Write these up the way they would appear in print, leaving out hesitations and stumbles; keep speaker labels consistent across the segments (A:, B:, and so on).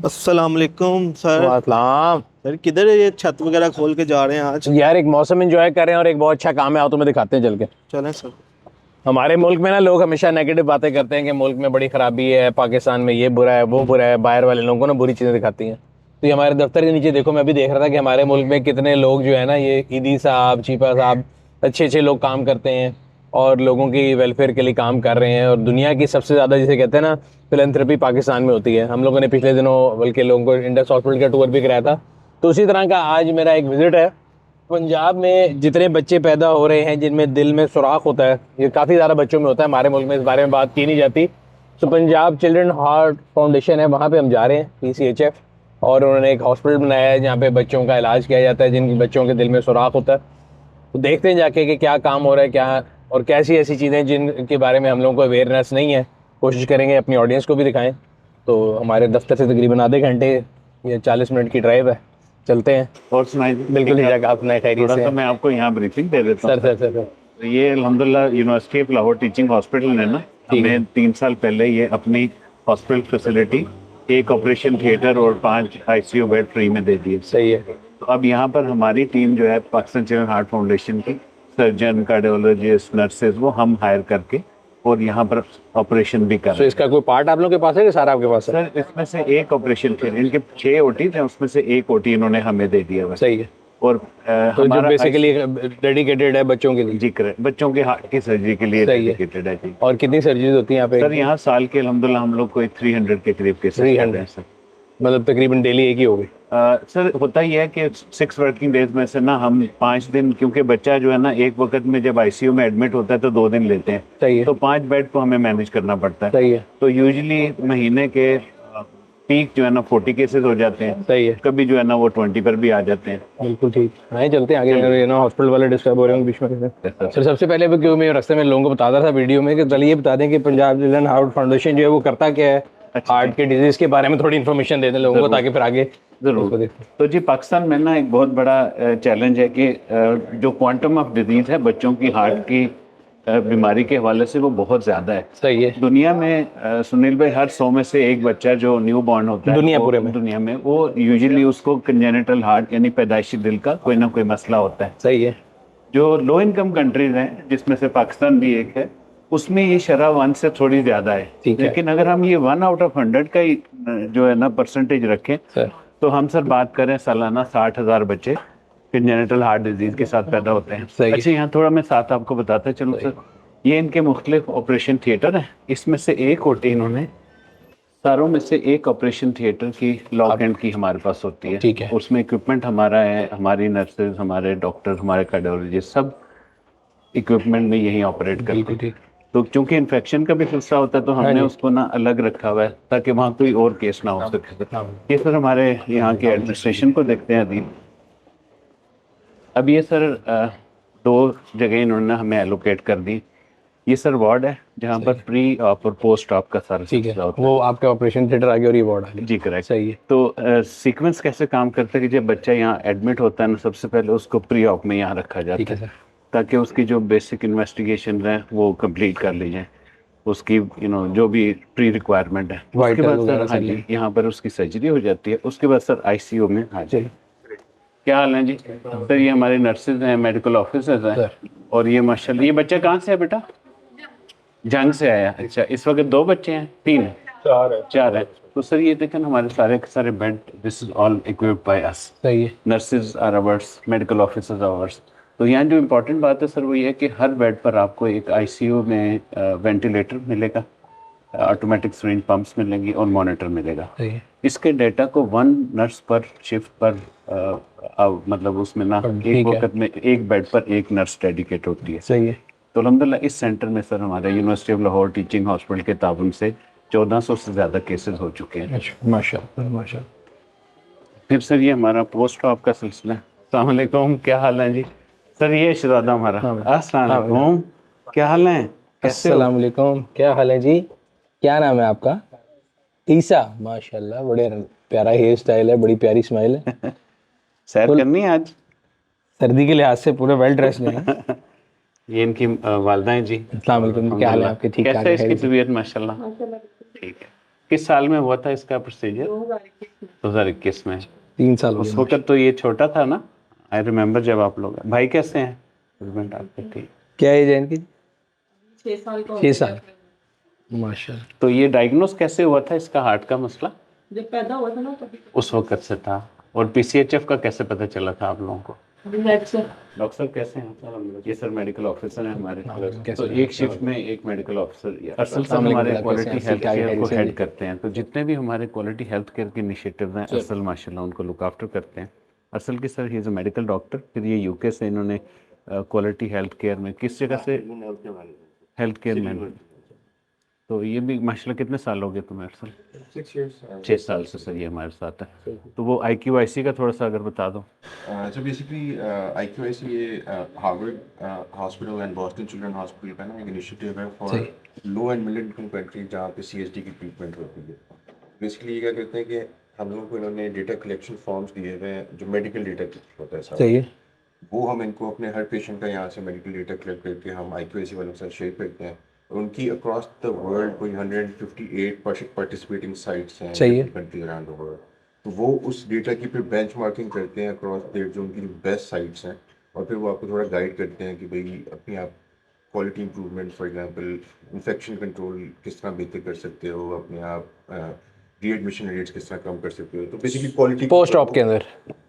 A: अस्सलाम वालेकुम sir.
B: वासलाम।
A: Sir किधर है, ये छत वगैरह खोल के जा रहे हैं आज?
B: यार एक मौसम एंजॉय कर रहे हैं और एक बहुत अच्छा काम है, आओ तुम्हें दिखाते हैं चल के।
A: चलें सर।
B: हमारे मुल्क में ना लोग हमेशा नेगेटिव बातें करते हैं कि मुल्क में बड़ी खराबी है, पाकिस्तान में ये बुरा है वो बुरा है, बाहर वाले लोगों को ना बुरी चीज़ें दिखाती हैं। तो ये हमारे दफ्तर के नीचे देखो, मैं भी देख रहा था कि हमारे मुल्क में कितने लोग जो है ना, ये ईदी साहब, चीपा साहब, अच्छे अच्छे लोग काम करते हैं और लोगों की वेलफेयर के लिए काम कर रहे हैं। और दुनिया की सबसे ज़्यादा जिसे कहते हैं ना फिलैंथ्रोपी पाकिस्तान में होती है। हम लोगों ने पिछले दिनों बल्कि लोगों को इंडस हॉस्पिटल का टूर भी कराया था। तो उसी तरह का आज मेरा एक विजिट है। पंजाब में जितने बच्चे पैदा हो रहे हैं जिनमें दिल में सुराख होता है, ये काफ़ी ज़्यादा बच्चों में होता है, हमारे मुल्क में इस बारे में बात की नहीं जाती। तो पंजाब चिल्ड्रन हार्ट फाउंडेशन है, वहाँ पे हम जा रहे हैं, PCHF। और उन्होंने एक हॉस्पिटल बनाया है जहाँ पे बच्चों का इलाज किया जाता है जिन बच्चों के दिल में सुराख होता है। तो देखते हैं जाके कि क्या काम हो रहा है, क्या और कैसी ऐसी चीज़ें जिनके बारे में हम लोगों को अवेयरनेस नहीं है। कोशिश करेंगे अपनी ऑडियंस को भी दिखाएं। तो हमारे दफ्तर से तकरीबन आधे घंटे या 40 मिनट की ड्राइव है, चलते हैं।
C: और सुनाइए।
B: बिल्कुल ठीक है, आप नए खैरियत
C: थोड़ा
B: से
C: सा
B: हैं?
C: मैं आपको यहाँ ब्रीफिंग दे देता हूँ।
B: सर।
C: तो ये अल्हम्दुलिल्लाह university of Lahore teaching hospital ने ना
B: ठीक है।
C: हमें 3 साल पहले ये अपनी हॉस्पिटल फैसिलिटी, एक ऑपरेशन थिएटर और 5 ICU बेड फ्री में दे दिए।
B: सही है।
C: तो अब यहाँ पर हमारी टीम जो है पाकिस्तान चिल्ड्रन हार्ट फाउंडेशन की सर्जन, कार्डियोलॉजिस्ट, नर्सेज वो हम हायर करके और यहाँ पर ऑपरेशन भी कर
B: तो
C: रहे हैं।
B: इसका कोई पार्ट आप लोगों के पास है कि सारा आपके पास है?
C: सर इसमें से एक ऑपरेशन थे, इनके 6 OT थे, उसमें से एक OT इन्होंने हमें दे दिया हुआ है।
B: सही है।
C: और
B: तो जो
C: हमारा
B: बेसिकली डेडिकेटेड है बच्चों के लिए।
C: जिक्र बच्चों के हार्ट की सर्जरी के लिए
B: सही है।
C: डेडिकेटेड है जी।
B: और कितनी सर्जरीज होती हैं यहाँ पे?
C: सर यहाँ साल के अल्हम्दुलिल्लाह हम लोग कोई 300 के करीब केसेस कर रहे हैं सर।
B: मतलब तकरीबन डेली एक ही होगी?
C: सर होता ही है कि 6 वर्किंग डेज में से ना हम 5 दिन, क्योंकि बच्चा जो है ना एक वक्त में जब ICU में एडमिट होता है तो 2 दिन लेते हैं।
B: सही है।
C: तो 5 बेड को हमें मैनेज करना पड़ता है।
B: सही है।
C: तो यूजुअली महीने के पीक जो है ना 40 केसेस हो जाते हैं।
B: सही है।
C: कभी जो है ना वो 20 पर भी आ जाते हैं।
B: बिल्कुल ठीक। आए चलते हैं आगे, ये ना हॉस्पिटल वाले डिस्टर्ब हो रहे हैं बीच में। सर सबसे पहले भी क्यों मैं रास्ते में लोगों को बताता था वीडियो में कि चलिए ये बता दें कि पंजाब चिल्ड्रन हार्ट फाउंडेशन जो है वो करता क्या है, हार्ट के डिजीज के बारे में थोड़ी इन्फॉर्मेशन दे दें लोगों को ताकि फिर आगे
C: जरूर। तो जी पाकिस्तान में ना एक बहुत बड़ा चैलेंज है कि जो क्वांटम ऑफ डिजीज है बच्चों की हार्ट की बीमारी के हवाले से वो बहुत ज़्यादा है।
B: सही है।
C: दुनिया में सुनील भाई हर 100 में से एक बच्चा जो न्यू बॉर्न होता है दुनिया में वो यूजुअली उसको कंजेनिटल हार्ट यानी पैदाइशी दिल का कोई ना कोई मसला होता है।
B: सही है।
C: जो लो इनकम कंट्रीज हैं जिसमें से पाकिस्तान भी एक है, उसमें ये शरह 1 से थोड़ी ज़्यादा है। लेकिन अगर हम ये 1 आउट ऑफ 100 का ही जो है ना परसेंटेज रखें तो हम सर बात करें सालाना 60,000 बच्चे कंजेनिटल हार्ट डिजीज के साथ पैदा होते हैं। अच्छा यहाँ थोड़ा मैं साथ आपको बताता चलूँ सर, ये इनके मुख्तलिफ ऑपरेशन थिएटर हैं। इसमें से एक OT इन्होंने सारों में से एक ऑपरेशन थिएटर की लॉक एंड की हमारे पास होती है।
B: ठीक है।
C: उसमें इक्विपमेंट हमारा है, हमारी नर्सेज, हमारे डॉक्टर, हमारे कार्डियोलॉजिस्ट सब इक्विपमेंट में यही ऑपरेट करते हैं। तो क्योंकि इन्फेक्शन का भी खतरा होता है तो हमने उसको ना अलग रखा हुआ है ताकि वहाँ कोई और केस ना हो सके। ये सर हमारे यहाँ के एडमिनिस्ट्रेशन को देखते हैं अदीब। अब ये सर 2 जगह इन्होंने हमें एलोकेट कर दी। ये सर वार्ड है जहाँ पर प्री ऑप और पोस्ट ऑप का सारा सिलसिला होता है।
B: वो आपके ऑपरेशन थिएटर आगे और ये वार्ड आगे।
C: जी करेक्ट।
B: सही है।
C: तो सीक्वेंस कैसे काम करता है कि जब बच्चा यहाँ एडमिट होता है ना, सबसे पहले उसको प्री ऑप में यहाँ रखा जाता है ताकि उसकी जो बेसिक इन्वेस्टिगेशन है वो कंप्लीट कर ली जाए, उसकी जो भी प्री रिक्वायरमेंट है। उसके बाद सर हाँ जी यहाँ पर उसकी सर्जरी हो जाती है। उसके बाद सर ICU में। हाँ जी क्या हाल है जी? सर ये हमारे नर्सेज हैं, मेडिकल ऑफिसर्स हैं। और ये माशाल्लाह, ये बच्चा कहाँ से है बेटा? जंग से आया। अच्छा इस वक्त 2 बच्चे हैं? 3 4 है। तो सर ये देखें हमारे सारे के सारे bed, this is all equipped by us. सही है। Nurses are ours, medical officers ours. तो यहाँ जो इम्पोर्टेंट बात है सर वो ये है कि हर बेड पर आपको एक ICU में वेंटिलेटर मिलेगा, ऑटोमेटिक सिरिंज पंप्स मिलेंगी और मॉनिटर मिलेगा। इसके डेटा को 1 नर्स पर शिफ्ट पर मतलब उसमें ना एक वक्त में एक बेड पर एक नर्स डेडिकेट होती है। सही है। तो अल्हम्दुलिल्लाह इस सेंटर में सर हमारे university of Lahore teaching hospital के ताउन से 1400 से ज़्यादा केसेस हो चुके हैं।
B: माशाल्लाह माशाल्लाह।
C: फिर सर ये हमारा पोस्ट ऑप का सिलसिला। अस्सलाम वालेकुम, क्या हाल है जी? सर ये शहजादा हमारा। अस्सलाम वालेकुम, क्या हाल है?
B: अस्सलाम वालेकुम, क्या हाल है जी? क्या नाम है आपका? ईसा। माशाल्लाह बड़े प्यारा हेयर स्टाइल है, बड़ी प्यारी स्माइल है।
C: सैर करनी है आज?
B: सर्दी के लिहाज से पूरे वेल ड्रेस्ड हैं।
C: ये इनकी वालदा हैं जी।
B: अस्सलाम वालेकुम, क्या हाल है आपके? ठीक ठाक?
C: कैसे है इसकी तबीयत? माशाल्लाह ठीक है। किस साल में हुआ था इसका प्रोसीजर? 2021 में।
B: 3 साल हो
C: उस
B: गए।
C: वक्त तो ये छोटा था ना, आई रिमेम्बर जब आप लोग। भाई कैसे हैं? हस्बैंड आपके ठीक?
B: क्या एज है इनकी? 6 साल।
D: माशाल्लाह।
B: माशाल्लाह।
C: तो ये डायग्नोस कैसे हुआ था इसका हार्ट का मसला?
D: जब पैदा हुआ था ना तभी
C: उस वक्त से था। और पीसीएचएफ का कैसे पता चला था आप लोगों को?
D: नेट से।
C: डॉक्टर साहब कैसे हैं सर? ये सर मेडिकल ऑफिसर हैं हमारे।
B: कैसे
C: तो
B: हैं?
C: एक शिफ्ट में एक मेडिकल ऑफिसर अरसल साहब
B: अस्सलाम
C: हमारे
B: वालेकुम,
C: क्वालिटी
B: कैसे हैं?
C: हेल्थ
B: क्या
C: केयर को
B: कैसे
C: हेड
B: हैं?
C: करते हैं। तो जितने भी हमारे क्वालिटी हेल्थ केयर के इनिशिएटिव्स हैं अरसल माशाल्लाह उनको लुक आफ्टर करते हैं। अरसल की sir he is a medical doctor, फिर ये यूके से इन्होंने क्वालिटी हेल्थ केयर में किस जगह से हेल्थ केयर में। तो ये भी माशाल्लाह कितने साल हो गए तुम्हें अरसल? 6 साल से सर ये हमारे साथ है। तो वो IQIC का थोड़ा सा अगर बता दो।
E: So basically, IQIC ये Harvard hospital and Boston children hospital का ना एक इनिशिएटिव है for low and middle income country जहाँ पे CHD की ट्रीटमेंट होती है। बेसिकली ये क्या करते हैं कि हम लोगों को इन्होंने डेटा कलेक्शन फॉर्म्स दिए हुए हैं जो मेडिकल डेटा होता है सारा।
B: सही है।
E: वो हम इनको अपने हर पेशेंट का यहाँ से मेडिकल डेटा कलेक्ट करके हम IQIC वालों के साथ शेयर करते हैं। और उनकी अक्रॉस द वर्ल्ड कोई 158 पार्टिसिपेटिंग साइट्स हैं
B: सही है।
E: Countries around the world. तो वो उस डेटा की फिर बेंचमार्किंग करते हैं अक्रॉस देयर जो उनकी बेस्ट साइट्स हैं, और फिर वो आपको थोड़ा गाइड करते हैं कि भाई अपनी आप quality improvement, for example infection control किस तरह बेहतर कर सकते हो, अपने आप रीएडमिशन रेट्स किस तरह कम कर सकते हो। तो बेसिकली क्वालिटी
B: पोस्ट ऑप के अंदर।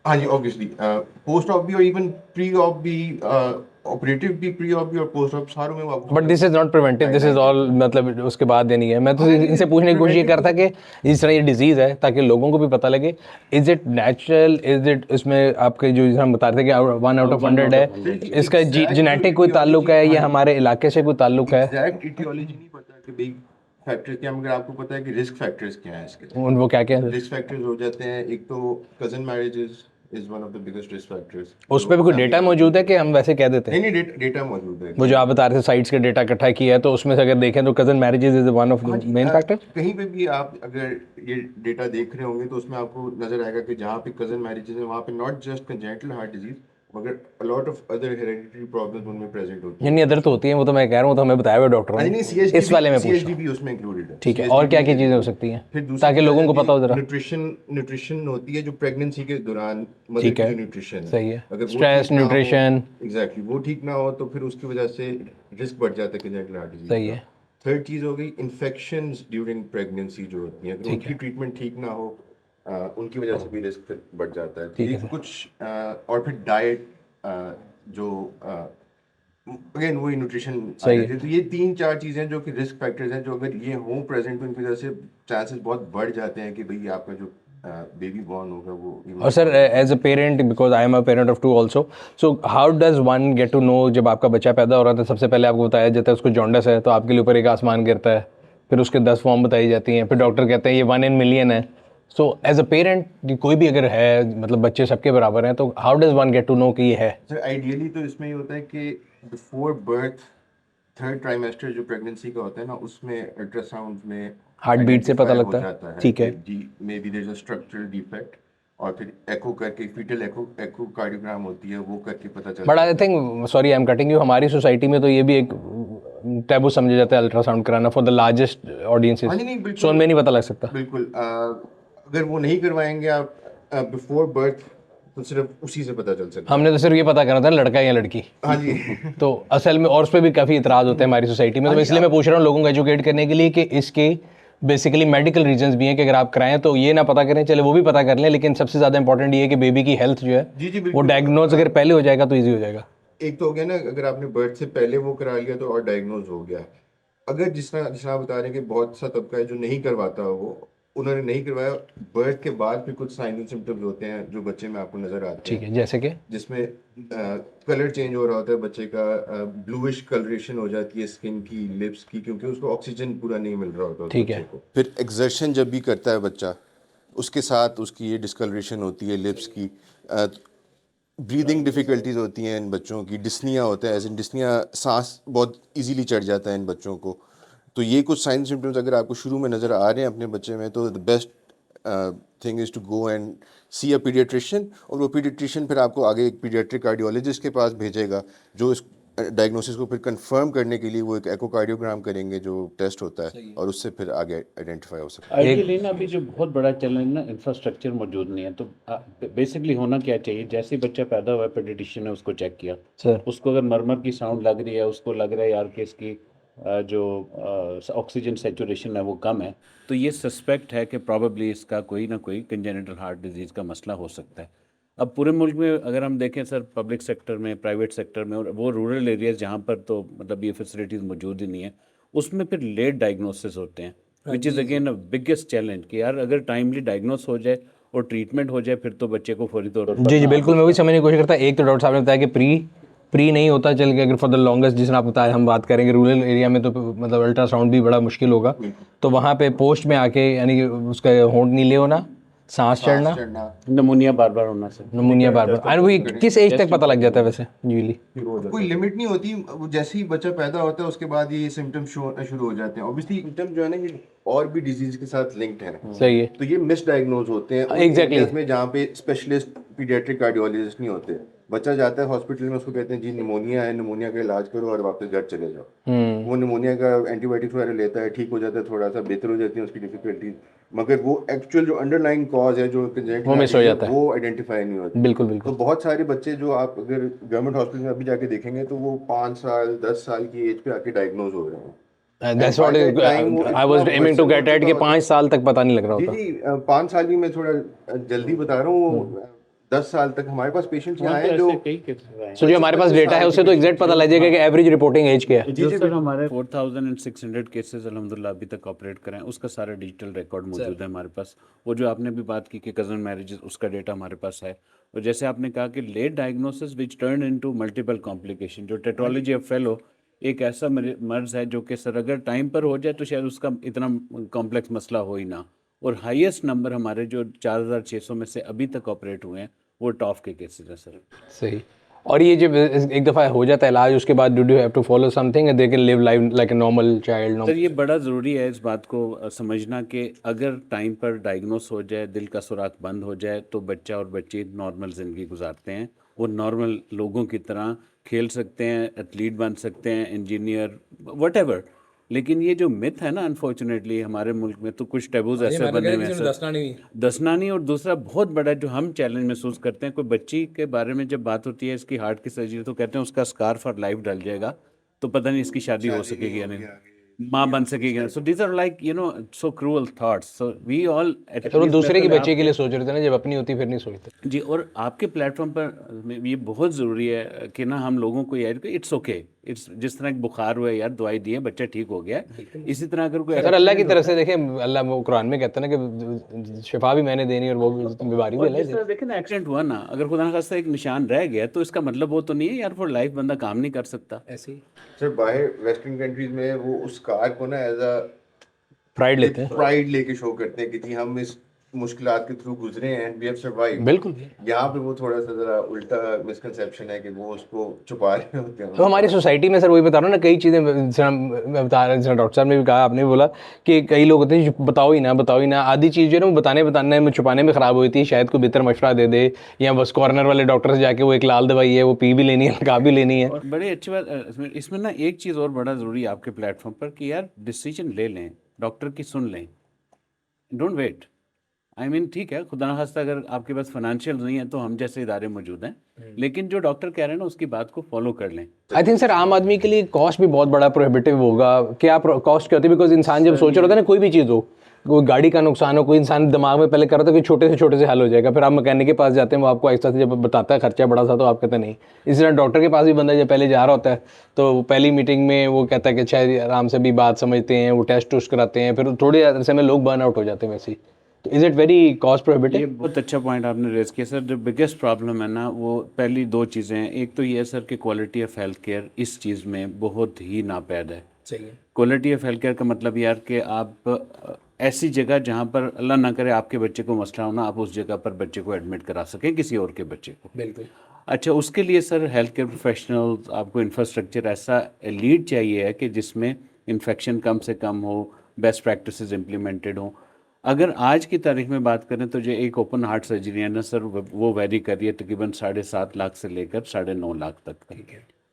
E: हाँ जी, ऑब्वियसली पोस्ट ऑप भी और इवन प्री ऑप भी, ऑपरेटिव भी, प्री ऑप भी और पोस्ट ऑप सारों में वो आपको।
B: But this is not preventive, this is all मतलब उसके बाद देनी है। मैं तो इनसे पूछने की कोशिश ये करता कि इस तरह ये डिजीज़ है ताकि लोगों को भी पता लगे, is it natural, is it इसमें आपके जो हम बता रहे थे कि 1 आउट ऑफ 100 है, इसका जेनेटिक कोई ताल्लुक है या हमारे इलाके से कोई ताल्लुक है?
E: एग्जैक्ट इटियोलॉजी नहीं पता कि भाई फैक्टर्स क्या, मगर आपको पता है कि रिस्क फैक्टर्स क्या हैं इसके।
B: वो क्या क्या है?
E: रिस्क फैक्टर्स हो जाते हैं, एक तो cousin marriages is one of the biggest risk factors.
B: उस पर भी कोई डेटा मौजूद है कि हम वैसे कह देते हैं?
E: नहीं नहीं, डेटा मौजूद है।
B: वो जो आप बता रहे थे साइट्स के डेटा इकट्ठा किया है, तो उसमें से अगर देखें तो cousin marriages is one of the main factor.
E: कहीं पे भी आप अगर ये डेटा देख रहे होंगे तो उसमें आपको नजर आएगा कि जहाँ पे कजन मैरिजेस है वहाँ पे not just congenital heart disease मगर a lot of other hereditary problems उनमें प्रेजेंट होती हैं।
B: यानी अदर तो होती हैं, वो तो मैं कह रहा हूँ, तो हमें बताया हुआ डॉक्टर
E: नहीं
B: ने।
E: नहीं,
B: इस वाले में पूछ रहा
E: CHD भी उसमें इंक्लूडेड है।
B: हूँ। ठीक है, और क्या क्या चीज़ें हो सकती हैं
E: फिर दूसरी
B: ताकि लोगों को पता हो जरा?
E: न्यूट्रिशन होती है जो प्रेगनेंसी के दौरान मदर
B: ठीक
E: की
B: है,
E: जो न्यूट्रिशन
B: सही है।
E: अगर
B: स्ट्रेस, न्यूट्रिशन।
E: एग्जैक्टली वो ठीक ना हो तो फिर उसकी वजह से रिस्क बढ़ जाता है कंजेनिटल हार्ट डिजीज।
B: सही है।
E: थर्ड चीज़ हो गई इन्फेक्शंस ड्यूरिंग प्रेगनेंसी जो होती हैं, अगर उनकी ट्रीटमेंट ठीक ना हो उनकी वजह से भी रिस्क बढ़ जाता है।
B: ठीक है
E: एक कुछ और फिर डाइट जो अगेन वही न्यूट्रिशन
B: सही है।
E: तो ये 3-4 चीज़ें जो कि रिस्क फैक्टर्स हैं, जो अगर ये हों प्रेजेंट तो इनकी वजह से चांसेस बहुत बढ़ जाते हैं कि भाई आपका जो बेबी बॉर्न होगा वो।
B: और sir as a parent, because I am a parent of 2 also, so how does one get to know? जब आपका बच्चा पैदा हो रहा था सबसे पहले आपको बताया जाता है उसको जॉन्डिस है, तो आपके लिए ऊपर एक आसमान गिरता है, फिर उसके 10 फॉर्म बताई जाती हैं, फिर डॉक्टर कहते हैं ये 1 in million है। सो एज अ पेरेंट कोई भी अगर है, मतलब बच्चे सबके बराबर हैं, तो how does one get to know कि ये है?
E: सर आइडियली तो इसमें ये होता है कि बिफोर बर्थ 3rd ट्राइमेस्टर जो प्रेगनेंसी का होता है ना, उसमें अल्ट्रासाउंड में
B: हार्ट बीट से पता
E: identify
B: लगता
E: हो
B: है।
E: जाता
B: ठीक है।
E: जी, maybe there is a structural defect, और फिर एको करके फीटल एको कार्डियोग्राम होती है, वो करके पता चलता
B: but I think, sorry I am cutting you, हमारी सोसाइटी में तो ये भी एक टैबू समझा जाता है अल्ट्रासाउंड कराना फॉर द लार्जेस्ट ऑडियंसेस।
E: हाँ जी, नहीं, बिल्कुल।
B: सो उनमें नहीं पता लग सकता?
E: बिल्कुल। अगर वो नहीं करवाएंगे आप बिफोर बर्थ तो सिर्फ उसी से पता चल सकता है।
B: हमने तो सिर्फ ये पता करना था लड़का या लड़की।
E: हाँ जी।
B: तो असल में और उस पर भी काफ़ी इतराज़ होते हैं हमारी सोसाइटी में, तो इसलिए मैं पूछ रहा हूँ लोगों को एजुकेट करने के लिए कि इसके बेसिकली मेडिकल रीजंस भी हैं कि अगर आप कराएं तो ये ना पता करें, चले वो भी पता कर लें, लेकिन सबसे ज़्यादा इंपॉर्टेंट ये है कि बेबी की हेल्थ जो है
E: जी जी
B: वो
E: बिल्कुल।
B: डायग्नोज अगर पहले हो जाएगा तो ईजी हो जाएगा।
E: एक तो हो गया ना, अगर आपने बर्थ से पहले वो करा लिया तो और डायग्नोज हो गया। अगर जिस तरह आप बता रहे हैं कि बहुत सा तबका है जो नहीं करवाता, वो उन्होंने नहीं करवाया, बर्थ के बाद फिर कुछ साइन एंड सिम्टम्स होते हैं जो बच्चे में आपको नजर आते
B: ठीक
E: हैं,
B: है, जैसे कि
E: जिसमें कलर चेंज हो रहा होता है बच्चे का, ब्लूइश कलरेशन हो जाती है स्किन की, लिप्स की, क्योंकि उसको ऑक्सीजन पूरा नहीं मिल रहा होता
B: ठीक
E: बच्चे
B: है।
E: को।
F: फिर एक्सर्शन जब भी करता है बच्चा, उसके साथ उसकी ये डिस्कलरेशन होती है लिप्स की, ब्रीदिंग डिफ़िकल्टीज होती हैं इन बच्चों की, डिस्निया होता है, एज इन डिस्निया सांस बहुत इजीली चढ़ जाता है इन बच्चों को। तो ये कुछ साइन सिम्टम्स अगर आपको शुरू में नज़र आ रहे हैं अपने बच्चे में, तो the best thing is to go and see a paediatrician, और वो पीडियाट्रिशियन फिर आपको आगे एक पीडियाट्रिक कार्डियोलॉजिस्ट के पास भेजेगा जो इस डायग्नोसिस को फिर कंफर्म करने के लिए वो एक एकोकार्डियोग्राम करेंगे जो टेस्ट होता है और उससे फिर आगे आइडेंटिफाई हो सकता है।
C: आइडियली ना अभी जो बहुत बड़ा चैलेंज ना इंफ्रास्ट्रक्चर मौजूद नहीं है, तो बेसिकली होना क्या चाहिए, जैसे ही बच्चा पैदा हुआ है पेडिट्रिशियन ने उसको चेक किया,
B: सर
C: उसको अगर मरमर की साउंड लग रही है, उसको लग रहा है यार कि इसकी जो ऑक्सीजन सेचुरेशन है वो कम है, तो ये सस्पेक्ट है कि प्रॉबेबली इसका कोई ना कोई कंजेनिटल हार्ट डिजीज़ का मसला हो सकता है। अब पूरे मुल्क में अगर हम देखें सर, पब्लिक सेक्टर में, प्राइवेट सेक्टर में, और वो रूरल एरियाज़ जहाँ पर तो मतलब ये फैसिलिटीज़ मौजूद ही नहीं है, उसमें फिर लेट डायग्नोसिस होते हैं, which is again a biggest challenge कि यार अगर टाइमली डायग्नोस हो जाए और ट्रीटमेंट हो जाए फिर तो बच्चे को फौरी तौर पर
B: जी बिल्कुल, मैं वही समझने की कोशिश करता। एक तो डॉक्टर साहब ने बताया कि प्री नहीं होता, चल के अगर फॉर द लॉन्गेस्ट, जिसने आप बताया, हम बात करेंगे रूरल एरिया में तो मतलब अल्ट्रासाउंड भी बड़ा मुश्किल होगा, तो वहाँ पे पोस्ट में आके यानी कि उसका होंठ नीले होना, सांस चढ़ना,
C: नमूनिया बार बार होना सर।
B: नमूनिया बार और वही किस एज तक पता लग जाता है वैसे यूजुअली?
E: कोई लिमिट नहीं होती, वो जैसे ही बच्चा पैदा होता है उसके बाद ये सिम्टम्स शो होना शुरू हो जाते हैं। ऑब्वियसली सिम्टम जो है ना ये और भी डिजीज के साथ लिंक्ड है,
B: सही है।
E: तो ये मिसडायग्नोज होते हैं
B: Exactly.
E: एरियाज में जहाँ पे स्पेशलिस्ट पीडियाट्रिक कार्डियोलॉजिस्ट नहीं होते। बच्चा जाता है हॉस्पिटल में, उसको कहते हैं जी निमोनिया है, निमोनिया का इलाज करो और वापस घर चले जाओ। वो निमोनिया का एंटीबायोटिक्स वगैरह लेता है, ठीक हो जाता है, थोड़ा सा बेहतर हो जाती है उसकी डिफिकल्टीज, मगर वो एक्चुअल जो अंडरलाइंग कॉज है जो
B: वो मिस हो जाता है,
E: वो आइडेंटिफाई नहीं होती।
B: बिल्कुल
E: तो
B: बिल्कुल।
E: बहुत सारे बच्चे जो आप अगर गवर्नमेंट हॉस्पिटल में अभी जाके देखेंगे तो वो 5 साल 10 साल की एज पे आके डायग्नोज हो रहे हैं।
B: That's what I was aiming to get at कि 5 साल तक पता नहीं लग रहा
E: जी
B: होता।
E: जी 5 साल भी मैं थोड़ा जल्दी बता रहा हूँ, 10 साल तक हमारे पास पेशेंट्स यहाँ हैं जो
C: कई केसेस आए
B: सो जो हमारे पास डेटा है उससे तो एग्जैक्ट पता लग जाएगा कि एवरेज रिपोर्टिंग एज क्या है।
C: जो सर हमारे 4600 केसेस अल्हम्दुलिल्लाह अभी तक ऑपरेट करें, उसका सारा डिजिटल रिकॉर्ड मौजूद है हमारे पास। वो जो आपने भी बात की कि कज़न मैरिजेस, उसका डेटा हमारे पास है। और जैसे आपने कहा कि late diagnosis which turn into multiple complication, जो टेट्रोलॉजी ऑफ फेलो एक ऐसा मर्ज है जो कि सर अगर टाइम पर हो जाए तो शायद उसका इतना कॉम्प्लेक्स मसला हो ही ना। और हाईएस्ट नंबर हमारे जो 4600 में से अभी तक ऑपरेट हुए हैं वो टॉफ के केसेस हैं सर।
B: सही। और ये जब एक दफ़ा हो जाता है इलाज, उसके बाद do you have to follow something they can live life like a normal child?
C: Sir ये बड़ा ज़रूरी है इस बात को समझना कि अगर टाइम पर डायग्नोस हो जाए, दिल का सुराख बंद हो जाए, तो बच्चा और बच्ची नॉर्मल ज़िंदगी गुजारते हैं। वो नॉर्मल लोगों की तरह खेल सकते हैं, एथलीट बन सकते हैं, इंजीनियर, व्हाटएवर। लेकिन ये जो मिथ है ना, अनफॉर्चुनेटली हमारे मुल्क में तो कुछ टैबूज ऐसे बने हुए हैं सर, दसना नहीं। और दूसरा बहुत बड़ा जो हम चैलेंज महसूस करते हैं, कोई बच्ची के बारे में जब बात होती है इसकी हार्ट की सर्जरी, तो कहते हैं उसका स्कार फॉर लाइफ डल जाएगा, तो पता नहीं इसकी शादी हो सकेगी या नहीं, माँ बन सकेगी। So these are like so cruel thoughts. So we all
B: तो दूसरे के बच्चे के लिए सोच रहे थे ना, जब अपनी होती फिर नहीं सोचते।
C: जी। और आपके प्लेटफॉर्म पर ये बहुत ज़रूरी है कि ना हम लोगों को यार इट्स ओके, इट्स जिस तरह बुखार हुआ है यार, दवाई दी है, बच्चा ठीक हो गया, इसी तरह अगर कोई
B: अगर अल्लाह की तरफ से देखें, अल्लाह वो कुरान में कहता है ना कि शिफा भी मैंने देनी और वो बीमारी भी
C: जिस तरह देखें ना, एक्सीडेंट हुआ ना, अगर खुदा न खास्ता एक निशान रह गया तो इसका मतलब वो तो नहीं है यार फॉर लाइफ बंदा काम नहीं कर सकता।
B: ऐसे ही
E: सर बाहर वेस्टर्न कंट्रीज में वो उस कार को ना एज अ
B: प्राइड लेते हैं।
E: प्राइड लेके शो करते हैं कि जी हम इस मुश्किलात के थ्रू गुजरे हैं एंड वी हैव सर्वाइव्ड।
B: बिल्कुल।
E: यहाँ पे वो थोड़ा सा जरा उल्टा मिसकंसेप्शन है कि वो उसको छुपा रहे होते हैं।
B: तो हमारी सोसाइटी में सर वही बता रहा हूँ ना, कई चीज़ें मैं बता रहा हूँ, डॉक्टर साहब ने भी कहा, आपने भी बोला कि कई लोग होते हैं जो बताओ ही ना, आधी चीज़ जो है ना वो बताने में छुपाने में ख़राब होती है। शायद कोई बेहतर मशवरा दे दे, या बस कॉर्नर वाले डॉक्टर से जाके वो एक लाल दवाई है वो पी भी लेनी है, लगा भी लेनी है।
C: और बड़ी अच्छी बात इसमें ना एक चीज़ और बड़ा ज़रूरी है आपके प्लेटफॉर्म पर कि यार डिसीजन ले लें, डॉक्टर की सुन लें, डोंट वेट। आई मीन ठीक है, खुदा न खास्ता अगर आपके पास फाइनेंशियल नहीं है तो हम जैसे इदारे मौजूद हैं, लेकिन जो डॉक्टर कह रहे हैं ना उसकी बात को फॉलो कर लें।
B: आई थिंक सर आम आदमी के लिए कॉस्ट भी बहुत बड़ा प्रोहिबिटिव होगा। क्या कॉस्ट क्या होती है? बिकॉज इंसान जब सोच रहा होता है ना कोई भी चीज़ हो, कोई गाड़ी का नुकसान हो, कोई इंसान दिमाग में पहले कर रहा था कि छोटे से हल हो जाएगा, फिर आप मैकेनिक के पास जाते हैं, वो आपको आहिस्ता से जब बताता है खर्चा बड़ा सा तो आप कहते हैं नहीं। इसी तरह डॉक्टर के पास भी बंदा जब पहले जा रहा होता है तो पहली मीटिंग में वो कहता है कि शायद आराम से भी बात समझते हैं, वो टेस्ट कराते हैं, फिर थोड़े अरसे में लोग बर्न आउट हो जाते हैं वैसे ही। तो is it very cost prohibitive?
C: ये बहुत अच्छा पॉइंट आपने रेज किया सर। जो बिगेस्ट प्रॉब्लम है ना वो पहली दो चीज़ें हैं। एक तो ये है सर कि क्वालिटी ऑफ हेल्थ केयर इस चीज़ में बहुत ही नापैद है।
B: सही है।
C: क्वालिटी ऑफ हेल्थ केयर का मतलब यार कि आप ऐसी जगह जहाँ पर अल्लाह ना करे आपके बच्चे को मसला होना, आप उस जगह पर बच्चे को एडमिट करा सकें, किसी और के बच्चे को।
B: बिल्कुल।
C: अच्छा, उसके लिए सर हेल्थ केयर प्रोफेशनल्स, आपको इंफ्रास्ट्रक्चर ऐसा लीड चाहिए है कि जिसमें इन्फेक्शन कम से कम हो, बेस्ट प्रैक्टिसेस इम्प्लीमेंटेड हों। अगर आज की तारीख में बात करें तो जो एक ओपन हार्ट सर्जरी है ना सर, वो वेरी कर रही है तकरीबन 7.5 लाख से लेकर 9.5 लाख तक।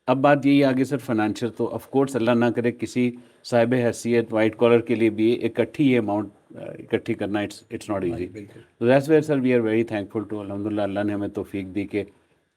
C: अब बात यही आगे सर फाइनेंशियल, तो ऑफ कोर्स अल्लाह ना करे किसी साहिब हैसियत वाइट कॉलर के लिए भी इकट्ठी ये अमाउंट इकट्ठी करना इट्स नॉट इजी। तो that's where sir we are very thankful to अल्हम्दुलिल्लाह, अल्लाह ने हमें तौफीक दी कि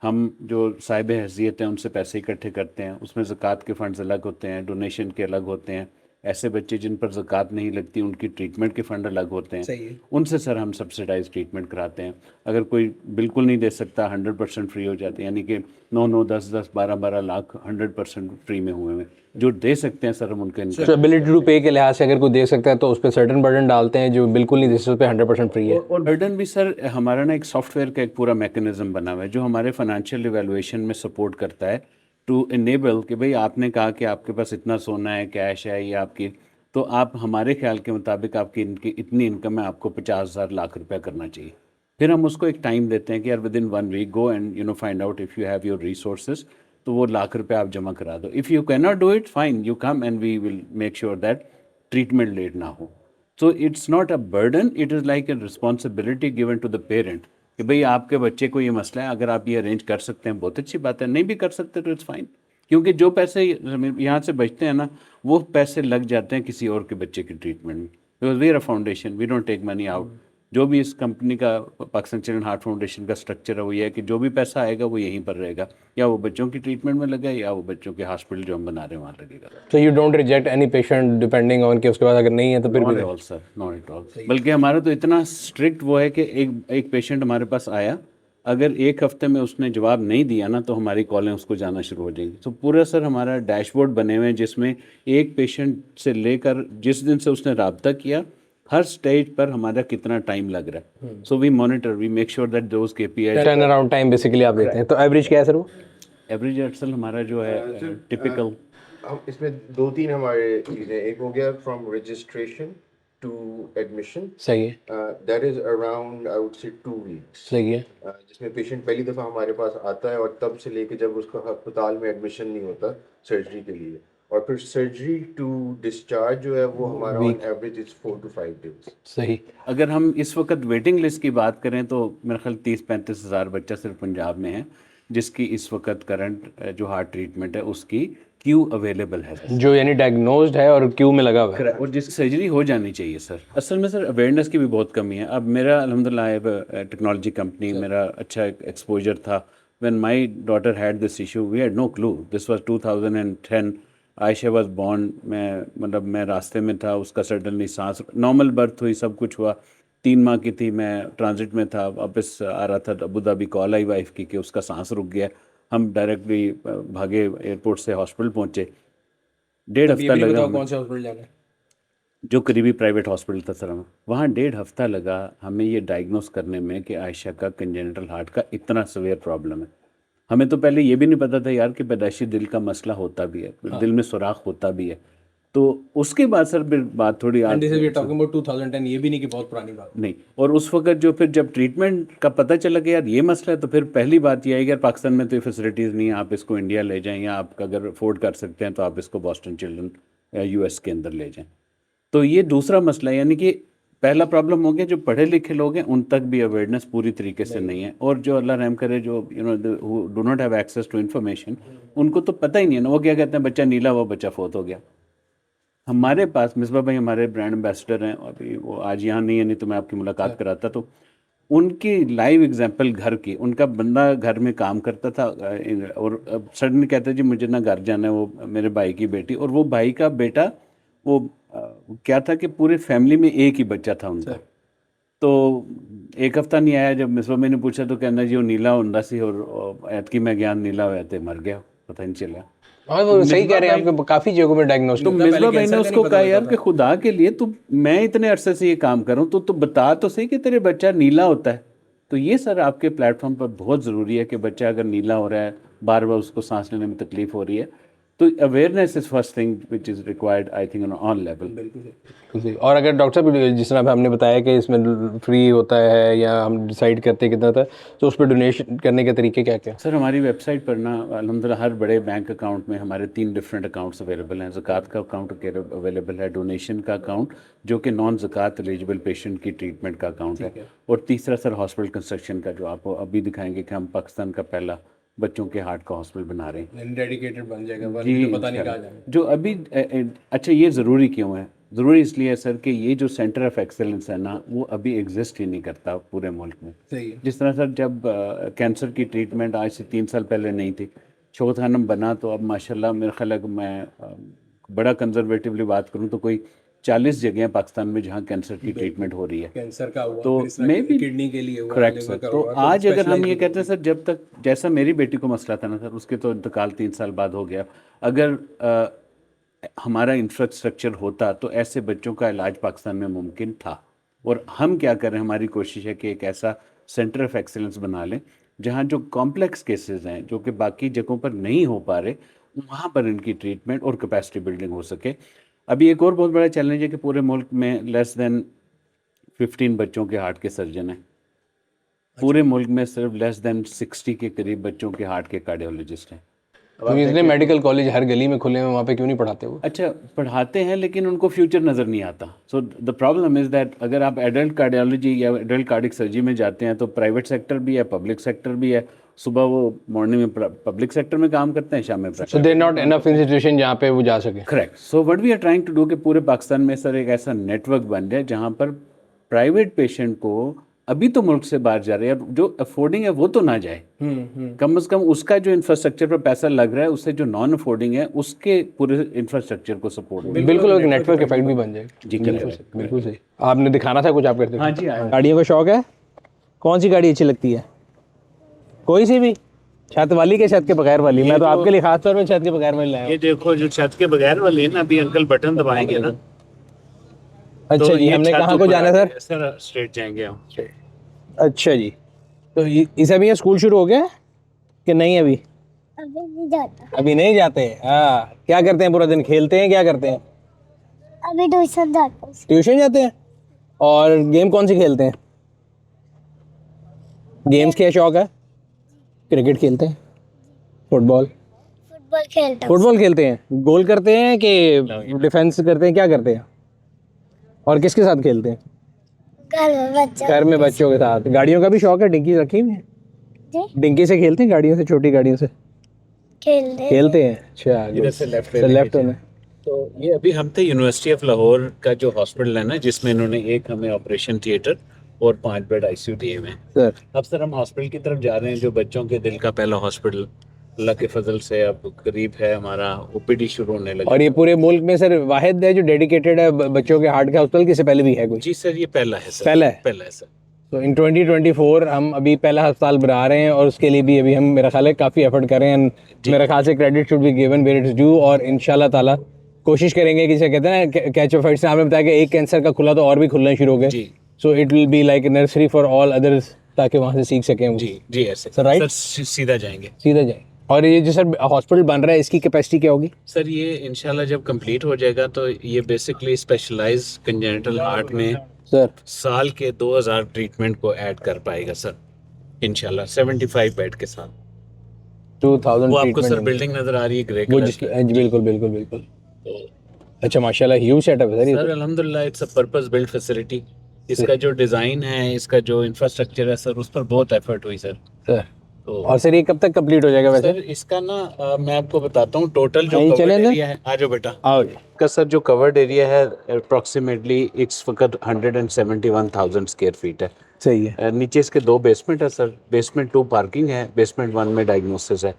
C: हम जो साहिब हैसियत हैं उनसे पैसे इकट्ठे करते हैं, उसमें ज़कात के फ़ंड्स अलग होते हैं, डोनेशन के अलग होते हैं, ऐसे बच्चे जिन पर ज़कात नहीं लगती उनकी ट्रीटमेंट के फ़ंड अलग होते हैं, उनसे सर हम सब्सिडाइज ट्रीटमेंट कराते हैं। अगर कोई बिल्कुल नहीं दे सकता 100% फ्री हो जाते हैं, यानी कि 9-9, 10-10, 12-12 लाख 100% फ्री में हुए हैं। जो दे सकते हैं सर हम उनके
B: तो एबिलिटी टू पे के लिहाज से अगर कोई दे सकता है तो उस पर सर्टन बर्डन डालते हैं, जो बिल्कुल नहीं दे सकते उस पर 100% फ्री है।
C: और बर्डन भी सर हमारा ना एक सॉफ्टवेयर का एक पूरा मैकेनिज्म बना हुआ है जो हमारे फाइनेंशियल इवैल्यूएशन में सपोर्ट करता है टू इनेबल कि भाई आपने कहा कि आपके पास इतना सोना है, कैश है, या आपकी, तो आप हमारे ख्याल के मुताबिक आपकी इनकी इतनी इनकम है, आपको 50,000 लाख रुपया करना चाहिए। फिर हम उसको एक टाइम देते हैं कि यार within 1 week go and find out if you have your resources, तो वो लाख रुपये आप जमा करा दो। If you can not do it fine, you come and we will make sure that treatment late ना हो। So it's not a burden, it is like a responsibility given to the parent कि भाई आपके बच्चे को ये मसला है, अगर आप ये अरेंज कर सकते हैं बहुत अच्छी बात है, नहीं भी कर सकते तो इट्स फाइन। क्योंकि जो पैसे यहाँ से बचते हैं ना, वो पैसे लग जाते हैं किसी और के बच्चे की ट्रीटमेंट में, because we are a foundation, we don't take money out. जो भी इस कंपनी का पाकिस्तान चिल्ड्रन हार्ट फाउंडेशन का स्ट्रक्चर है वो ये है कि जो भी पैसा आएगा वो यहीं पर रहेगा, या वो बच्चों की ट्रीटमेंट में लगे या वो बच्चों के हॉस्पिटल जो हम बना रहे हैं वहाँ लगेगा।
B: तो you don't reject any patient depending on कि उसके बाद अगर नहीं है तो फिर
C: नॉट
B: भी
C: at all sir, not at all. बल्कि हमारा तो इतना स्ट्रिक्ट वो है कि एक पेशेंट हमारे पास आया, अगर 1 हफ्ते में उसने जवाब नहीं दिया ना तो हमारी कॉलें उसको जाना शुरू हो जाएंगी। तो पूरा सर हमारा डैशबोर्ड बने हुए हैं जिसमें एक पेशेंट से लेकर जिस दिन से उसने रब्ता किया हर स्टेज पर हमारा कितना टाइम लग रहा है। So we monitor, we make sure that those KPI
B: turn around time basically आप देते हैं। तो एवरेज क्या है सर वो?
C: एवरेज असल हमारा जो है टिपिकल,
E: हम इसमें 2-3 हमारे चीज़ें, एक हो गया फ्रॉम रजिस्ट्रेशन टू एडमिशन,
B: सही है,
E: that is around I would say 2 weeks,
B: सही है।
E: जिसमें पेशेंट पहली दफ़ा हमारे पास आता है और तब से लेके जब उसका अस्पताल में एडमिशन नहीं होता सर्जरी के लिए, और फिर सर्जरी टू डिस्चार्ज जो है वो हमारा on average is 4 to 5 days।
B: सही।
C: अगर हम इस वक्त वेटिंग लिस्ट की बात करें तो मेरे ख्याल 30-35 हज़ार बच्चा सिर्फ पंजाब में है जिसकी इस वक्त करंट जो हार्ट ट्रीटमेंट है उसकी क्यू अवेलेबल है,
B: जो यानी डायग्नोज्ड है और क्यू में लगा हुआ है।
C: और जिसकी सर्जरी हो जानी चाहिए सर। असल में सर अवेयरनेस की भी बहुत कमी है। अब मेरा अल्हम्दुलिल्लाह टेक्नोलॉजी कंपनी, मेरा अच्छा एक्सपोजर था। When my daughter had this issue we had no clue, this was 2010, Ayesha was born, मैं रास्ते में था, उसका सडनली सांस, नॉर्मल बर्थ हुई, सब कुछ हुआ, 3 माह की थी, मैं ट्रांजिट में था, वापस आ रहा था अबू धाबी, कॉल आई वाइफ की कि उसका सांस रुक गया। हम डायरेक्टली भागे एयरपोर्ट से हॉस्पिटल पहुंचे, 1.5 हफ्ता लगा।
B: कौन से हॉस्पिटल जाना है?
C: जो करीबी प्राइवेट हॉस्पिटल था सर, हमें वहाँ 1.5 हफ्ता लगा हमें ये डायग्नोस करने में कि आयशा का कंजेनिटल हार्ट का इतना सीवियर प्रॉब्लम है। हमें तो पहले ये भी नहीं पता था यार कि पैदाइशी दिल का मसला होता भी है, दिल में सुराख होता भी है। तो उसके बाद सर फिर बात थोड़ी
B: and this we are talking about 2010, ये भी नहीं कि बहुत पुरानी बात
C: नहीं। और उस वक्त जो फिर जब ट्रीटमेंट का पता चला कि यार ये मसला है, तो फिर पहली बात ये आई कि यार पाकिस्तान में तो ये फैसिलिटीज़ नहीं है, आप इसको इंडिया ले जाएं, या आप अगर अफोर्ड कर सकते हैं तो आप इसको बॉस्टन चिल्ड्रन या US के अंदर ले जाएं। तो ये दूसरा मसला है, यानी कि पहला प्रॉब्लम हो गया जो पढ़े लिखे लोग हैं उन तक भी अवेयरनेस पूरी तरीके से नहीं है, और जो अल्लाह रहम करे जो do not have access to information, उनको तो पता ही नहीं है ना। वो क्या कहते हैं बच्चा नीला हुआ, बच्चा फोत हो गया। हमारे पास मिसबा भाई हमारे ब्रांड एम्बेसडर हैं, अभी वो आज यहाँ नहीं है, नहीं तो मैं आपकी मुलाकात कराता। तो उनकी लाइव एग्जांपल घर की, उनका बंदा घर में काम करता था और सडनली कहता जी मुझे ना घर जाना है, वो मेरे भाई की बेटी, और वो भाई का बेटा वो क्या था कि पूरे फैमिली में एक ही बच्चा था उनका। तो 1 हफ्ता नहीं आया, जब मिसबा मैंने पूछा तो कहना जी वो नीला होंदा सी, और ऐतकी मैं ज्ञान नीला होया थे मर गया, पता नहीं चला।
B: हाँ वो सही कह रहे हैं, आपके काफ़ी जगहों में डायग्नोस।
C: तो मिसबा भाई ने उसको कहा यार कि खुदा के लिए तू, मैं इतने अरसे से ये काम कर रहा हूँ, तो बता तो सही कि तेरे बच्चा नीला होता है। तो ये सर आपके प्लेटफॉर्म पर बहुत ज़रूरी है कि बच्चा अगर नीला हो रहा है, बार बार उसको सांस लेने में तकलीफ हो रही है, तो awareness is first thing which is required I think on level.
B: बिल्कुल सही। और अगर डॉक्टर साहब जिस तरह हमने बताया कि इसमें फ्री होता है या हम डिसाइड करते हैं कितना होता है, तो उस पर डोनेशन करने के तरीके क्या क्या?
C: सर हमारी वेबसाइट पर ना अल्हम्दुलिल्लाह हर बड़े बैंक अकाउंट में हमारे 3 डिफरेंट अकाउंट्स अवेलेबल हैं। ज़कात का अकाउंट अवेलेबल है, डोनेशन का अकाउंट जो कि नॉन ज़कात एलिजिबल पेशेंट की ट्रीटमेंट का अकाउंट है, और तीसरा सर हॉस्पिटल कंस्ट्रक्शन का, जो आपको अभी दिखाएंगे कि हम पाकिस्तान का पहला बच्चों के हार्ट का हॉस्पिटल बना रहे हैं।
B: डेडिकेटेड बन जाएगा
C: जी,
B: तो पता नहीं कहाँ जाना।
C: जो अभी अच्छा, ये ज़रूरी क्यों है? ज़रूरी इसलिए है सर कि ये जो सेंटर ऑफ एक्सेलेंस है ना, वो अभी एग्जिस्ट ही नहीं करता पूरे मुल्क में।
B: सही है।
C: जिस तरह सर जब कैंसर की ट्रीटमेंट आज से 3 साल पहले नहीं थी, शोध खानम बना तो अब माशाल्लाह मेरे ख्याल है कि मैं बड़ा कंजर्वेटिवली बात करूं तो कोई 40 जगह पाकिस्तान में जहां कैंसर की ट्रीटमेंट हो रही है।
B: कैंसर का हुआ,
C: तो
B: फिर इस तरह
C: मैं भी
B: किडनी के लिए हुआ,
C: करेक्ट
B: लिवर
C: सर।
B: का
C: तो
B: हुआ,
C: आज अगर हम ये
B: specialized-
C: कहते हैं सर, जब तक जैसा मेरी बेटी को मसला था ना सर, उसके तो इंतकाल 3 साल बाद हो गया, अगर हमारा इंफ्रास्ट्रक्चर होता तो ऐसे बच्चों का इलाज पाकिस्तान में मुमकिन था। और हम क्या कर रहे हैं, हमारी कोशिश है कि एक ऐसा सेंटर ऑफ एक्सीलेंस बना लें जहाँ जो कॉम्प्लेक्स केसेस हैं जो कि बाकी जगहों पर नहीं हो पा रहे, वहाँ पर इनकी ट्रीटमेंट और कैपेसिटी बिल्डिंग हो सके। अभी एक और बहुत बड़ा चैलेंज है कि पूरे मुल्क में लेस देन 15 बच्चों के हार्ट के सर्जन हैं। पूरे मुल्क में सिर्फ लेस देन 60 के करीब बच्चों के हार्ट के कार्डियोलॉजिस्ट हैं।
B: तो इसलिए मेडिकल कॉलेज हर गली में खुले हैं, वहाँ पे क्यों नहीं पढ़ाते वो?
C: अच्छा, पढ़ाते हैं लेकिन उनको फ्यूचर नज़र नहीं आता। So the problem is that अगर आप एडल्ट कार्डियोलॉजी या एडल्ट कार्डिक सर्जरी में जाते हैं तो प्राइवेट सेक्टर भी है, पब्लिक सेक्टर भी है। सुबह वो मॉर्निंग में पब्लिक सेक्टर में काम करते हैं, शाम में
B: so there not enough institution जहाँ पे वो जा सके।
C: Correct. So what we are trying to do कि पूरे पाकिस्तान में सर एक ऐसा नेटवर्क बन जाए जहाँ पर प्राइवेट पेशेंट को अभी तो मुल्क से बाहर जा रहे हैं, जो अफोर्डिंग है वो तो ना जाए, कम से कम उसका जो इंफ्रास्ट्रक्चर पर पैसा लग रहा है उससे जो नॉन अफोर्डिंग है उसके पूरे इंफ्रास्ट्रक्चर को सपोर्ट।
B: बिल्कुल एक नेटवर्क इफेक्ट भी बन जाएगा।
C: जी करेक्ट,
B: बिल्कुल सही। आपने दिखाना था कुछ, आप करते
C: हाँ जी, आया।
B: गाड़ियों का शौक है? कौन सी गाड़ी अच्छी लगती है? कोई सी भी? छत वाली के छत के बगैर वाली? मैं तो आपके लिए खास तौर पे छत के बगैर वाली लाया हूँ।
C: ये देखो जो छत के बगैर वाली है ना, अभी अंकल बटन दबाएंगे ना
B: अच्छा जी, हमने कहाँ को जाना है सर?
C: सर स्ट्रेट जाएंगे हम।
B: अच्छा जी, तो इसे अभी ये स्कूल शुरू हो गया कि नहीं? अभी
G: नहीं जाता।
B: अभी नहीं जाते हैं। हाँ, क्या करते हैं पूरा दिन? खेलते हैं? क्या करते हैं?
G: अभी ट्यूशन जाता हूँ।
B: ट्यूशन जाते हैं। और गेम कौन सी खेलते हैं? गेम्स क्या शौक है? क्रिकेट खेलते हैं? फुटबॉल?
G: फुटबॉल खेलता हूँ।
B: फुटबॉल खेलते हैं। गोल करते हैं कि डिफेंस करते हैं? क्या करते हैं? और किसके साथ खेलते हैं?
G: घर में बच्चा
B: घर में बच्चों के साथ। गाड़ियों का भी शौक है? डिंकी रखी हुई है?
G: जी
B: डिंकी से खेलते हैं? गाड़ियों से, छोटी गाड़ियों से खेलते हैं? अच्छा,
C: इधर से लेफ्ट
B: लेफ्ट में।
C: तो ये अभी हम थे यूनिवर्सिटी ऑफ लाहौर का जो हॉस्पिटल है ना, जिसमें इन्होंने एक हमें ऑपरेशन थिएटर और 5 बेड आईसीयू दिए हुए हैं।
B: सर
C: अब सर हम हॉस्पिटल की तरफ जा रहे हैं, जो बच्चों के दिल का पहला हॉस्पिटल अल्लाह के फजल से अब करीब है, हमारा ओपीडी शुरू होने लगा।
B: और ये पूरे मुल्क में सर वाहिद है जो डेडिकेटेड है बच्चों के हार्ट के हॉस्पिटल? किससे पहले भी है कोई?
C: जी सर, ये पहला है सर।
B: पहला है?
C: पहला है सर।
B: तो इन 2024 हम अभी पहला अस्पताल बना रहे हैं और उसके लिए भी अभी हम मेरा ख्याल है काफ़ी एफर्ट कर रहे हैं। मेरा ख्याल से credit should be given where it is due, और इंशाल्लाह ताला कोशिश करेंगे कि, कहते हैं ना, कैच ऑफ से आपने बताया कि एक कैंसर का खुला तो और भी खुलना शुरू हो गए।
C: जी।
B: So it will be like nursery for all others, ताकि वहाँ से सीख सकें वो।
C: जी ऐसे
B: सर, राइट?
C: सर सीधा जाएंगे
B: सीधा जाए। और ये जो सर हॉस्पिटल बन रहा है, इसकी कैपेसिटी क्या होगी?
C: सर। ये इंशाल्लाह जब कंप्लीट हो जाएगा तो ये बेसिकली स्पेशलाइज्ड कंजेनिटल हार्ट में
B: सर
C: साल के 2000 ट्रीटमेंट को ऐड कर पाएगा सर, इंशाल्लाह 75 बेड के साथ।
B: 2000
C: वो आपको सर
B: ट्रीटमेंट
C: बिल्डिंग नजर आ रही है ग्रे
B: वो
C: कलर
B: जिसकी
C: की।
B: बिल्कुल बिल्कुल बिल्कुल। अच्छा माशाल्लाह, ह्यूज सेटअप है सर ये
C: सर अल्हम्दुलिल्लाह, it's a purpose build facility. इसका जो डिजाइन है, इसका जो इंफ्रास्ट्रक्चर है सर, उस पर बहुत एफर्ट हुई सर।
B: सर।
C: तो
B: और सर ये कब तक कंप्लीट हो जाएगा वैसे?
C: सर इसका ना मैं आपको बताता हूँ टोटल जो
B: कहीं
C: कवर्ड
B: चले ना?
C: एरिया है। आ जाओ बेटा।
B: आओ जी।
C: का सर जो कवर्ड एरिया है अप्रोक्सीमेटली इस वक्त 171,000 स्क्वायर फीट है।
B: सही है।
C: नीचे इसके 2 बेसमेंट है सर। बेसमेंट 2 पार्किंग है, बेसमेंट 1 में डायग्नोसिस है।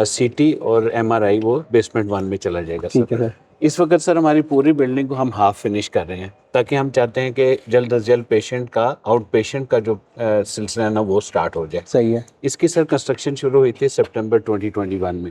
C: सीटी और एमआरआई वो बेसमेंट 1 में चला जाएगा
B: ठीक है
C: सर।
B: सर।
C: इस वक्त सर हमारी पूरी बिल्डिंग को हम हाफ फिनिश कर रहे हैं, ताकि हम चाहते हैं कि जल्द अज जल्द पेशेंट का आउट पेशेंट का जो सिलसिला है ना, वो स्टार्ट हो जाए।
B: सही है।
C: इसकी सर कंस्ट्रक्शन शुरू हुई थी सितंबर 2021 में,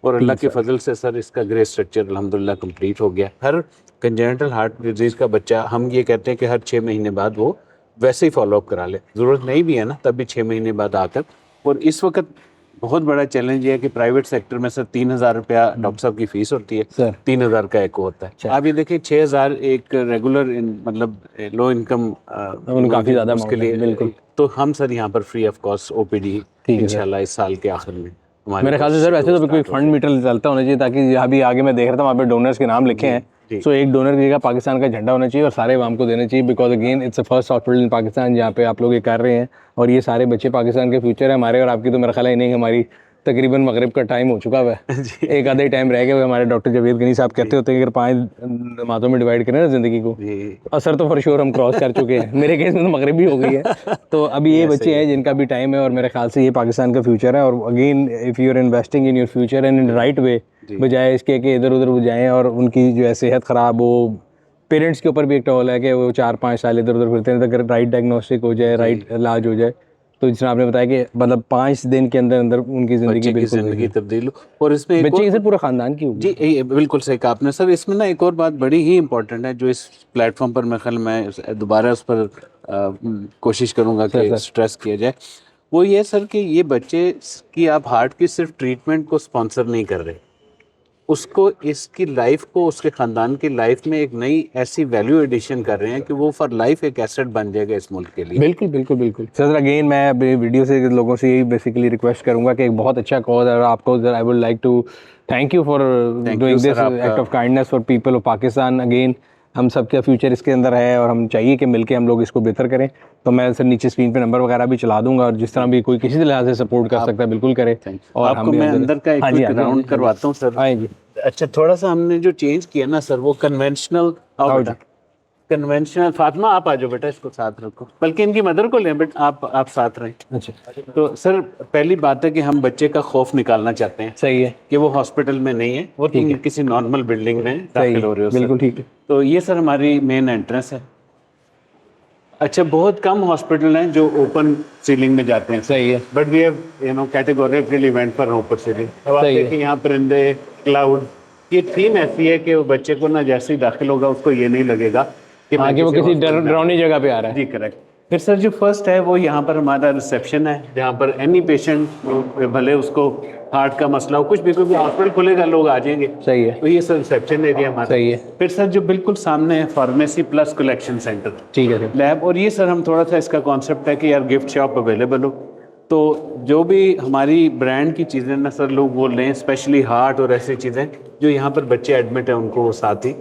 C: और अल्लाह के फजल से सर इसका ग्रे स्ट्रक्चर अल्हम्दुलिल्लाह कंप्लीट हो गया। हर कंजेनिटल हार्ट डिजीज़ का बच्चा, हम ये कहते हैं कि हर 6 महीने बाद वो वैसे ही फॉलोअप करा ले, ज़रूरत नहीं भी है ना तब भी 6 महीने बाद आकर। और इस वक्त बहुत बड़ा चैलेंज ये है कि प्राइवेट सेक्टर में सर 3000 रुपया डॉक्टर साहब की फीस होती है
B: सर।
C: 3000 का एको होता है। आप ये देखिए 6000 एक रेगुलर मतलब लो इनकम
B: काफी ज्यादा
C: उसके
B: amount है,
C: लिए।
B: बिल्कुल।
C: तो हम सर यहाँ पर फ्री ऑफ कॉस्ट ओपीडी
B: ठीक है
C: इंशाल्लाह इस साल के आखिर में हमारे
B: मेरे ख्याल से सर वैसे तो कोई फंड मीटर चलता होना चाहिए, ताकि अभी आगे मैं देख रहा था वहाँ पे डोनर्स के नाम लिखे हैं। सो एक डोनर की जगह पाकिस्तान का झंडा होना चाहिए और सारे वाम को देना चाहिए, because again it's the first hospital in Pakistan जहाँ पे आप लोग ये कर रहे हैं, और ये सारे बच्चे पाकिस्तान के फ्यूचर है हमारे और आपकी। तो मेरा ख्याल है नहीं, हमारी तकरीबन मगरिब का टाइम हो चुका हुआ है, एक आधे टाइम रह गया हुआ है। हमारे डॉक्टर जावेद गनी साहब कहते होते हैं कि अगर 5 नमाजों में डिवाइड करें ना ज़िंदगी को, असर तो फॉर श्योर हम क्रॉस कर चुके हैं। मेरे केस में तो मगरिब भी हो गई है। तो अभी ये बच्चे हैं जिनका भी टाइम है, और मेरे ख्याल से ये पाकिस्तान का फ्यूचर है। और again if you are investing in your future and in right way, बजाय इसके कि इधर उधर जाएँ और उनकी जो है सेहत ख़राब हो। पेरेंट्स के ऊपर भी एक टॉल है कि वो 4-5 साल इधर उधर फिरते हैं, अगर राइट डायग्नोस्टिक हो जाए, राइट इलाज हो जाए, तो जिसने आपने बताया कि मतलब 5 दिन के अंदर अंदर उनकी ज़िंदगी बिल्कुल
C: जिंदगी तब्दील हो। और इसमें एक
B: बच्चे की सर पूरा ख़ानदान की होगी।
C: जी बिल्कुल सही कहा आपने सर। इसमें ना एक और बात बड़ी ही इंपॉर्टेंट है जो इस प्लेटफॉर्म पर मैं दोबारा उस पर कोशिश करूंगा कि स्ट्रेस किया जाए। वो ये सर कि ये बच्चे की आप हार्ट की सिर्फ ट्रीटमेंट को स्पॉन्सर नहीं कर रहे, उसको इसकी लाइफ को, उसके ख़ानदान की लाइफ में एक नई ऐसी वैल्यू एडिशन कर रहे हैं कि वो फॉर लाइफ एक एसेट बन जाएगा इस मुल्क के लिए।
B: बिल्कुल बिल्कुल बिल्कुल सर। अगेन मैं वीडियो से लोगों से यही बेसिकली रिक्वेस्ट करूंगा कि एक बहुत अच्छा कॉज है, और आपको I would like to thank you for doing this act of kindness for people of Pakistan. Again हम सबका फ्यूचर इसके अंदर है, और हम चाहिए कि मिलके हम लोग इसको बेहतर करें। तो मैं सर नीचे स्क्रीन पे नंबर वगैरह भी चला दूंगा, और जिस तरह भी कोई किसी लिहाज से सपोर्ट कर सकता है बिल्कुल करे।
C: और आपको मैं अंदर का एक क्विक राउंड करवाता हूँ सर।
B: हाँ जी।
C: अच्छा, थोड़ा सा हमने जो चेंज किया ना सर, वो कन्वेंशनल कन्वेंशनल। फातिमा आप आ जाओ बेटा, इसको साथ रखो, बल्कि इनकी मदर को लें, बट आप साथ रहें।
B: अच्छा,
C: तो सर पहली बात है कि हम बच्चे का खौफ निकालना चाहते हैं।
B: सही है
C: कि वो हॉस्पिटल में नहीं है, वो तुम किसी नॉर्मल बिल्डिंग में दाखिल हो रहे हो।
B: बिल्कुल ठीक है।
C: तो ये सर हमारी मेन एंट्रेंस है। अच्छा, बहुत कम हॉस्पिटल हैं जो ओपन सीलिंग में जाते हैं।
B: सही है।
C: But we have categorically went for open ceiling. अब आप देखिए यहाँ परिंदे, क्लाउड, ये थीम ऐसी है कि वो बच्चे को ना जैसे ही दाखिल होगा उसको ये नहीं लगेगा कि
B: वो किसी डरावनी जगह पे आ रहा है।
C: जी करेक्ट। फिर सर जो फर्स्ट है वो यहाँ पर हमारा रिसेप्शन है, जहाँ पर एनी पेशेंट, भले उसको हार्ट का मसला हो, कुछ भी, क्योंकि हॉस्पिटल खुलेगा लोग आ जाएंगे।
B: सही है।
C: तो ये सर रिसेप्शन एरिया हमारा।
B: सही है।
C: फिर सर जो बिल्कुल सामने है फार्मेसी प्लस कलेक्शन सेंटर,
B: ठीक है सर।
C: लैब। और ये सर हम थोड़ा सा इसका कॉन्सेप्ट है कि यार गिफ्ट शॉप अवेलेबल हो, तो जो भी हमारी ब्रांड की चीज़ें ना सर लोग वो लें, स्पेशली हार्ट और ऐसी चीज़ें जो यहाँ पर बच्चे एडमिट हैं उनको वो साथ ही